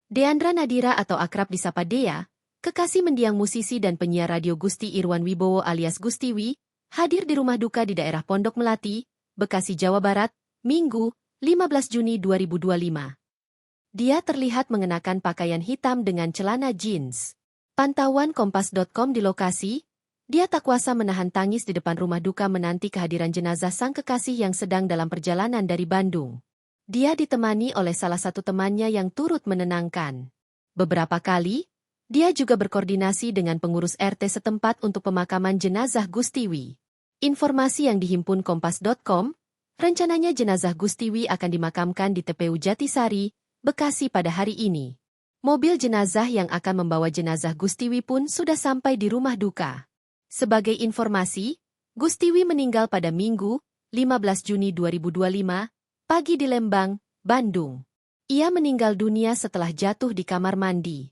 Deandra Nadira atau akrab disapa Dea, kekasih mendiang musisi dan penyiar radio Gusti Irwan Wibowo alias Gustiwi, hadir di rumah duka di daerah Pondok Melati, Bekasi, Jawa Barat, Minggu, 15 Juni 2025. Dia terlihat mengenakan pakaian hitam dengan celana jeans. Pantauan Kompas.com di lokasi, dia tak kuasa menahan tangis di depan rumah duka menanti kehadiran jenazah sang kekasih yang sedang dalam perjalanan dari Bandung. Dia ditemani oleh salah satu temannya yang turut menenangkan. Beberapa kali, dia juga berkoordinasi dengan pengurus RT setempat untuk pemakaman jenazah Gustiwi. Informasi yang dihimpun Kompas.com, rencananya jenazah Gustiwi akan dimakamkan di TPU Jatisari, Bekasi pada hari ini. Mobil jenazah yang akan membawa jenazah Gustiwi pun sudah sampai di rumah duka. Sebagai informasi, Gustiwi meninggal pada Minggu, 15 Juni 2025, pagi di Lembang, Bandung. Ia meninggal dunia setelah jatuh di kamar mandi.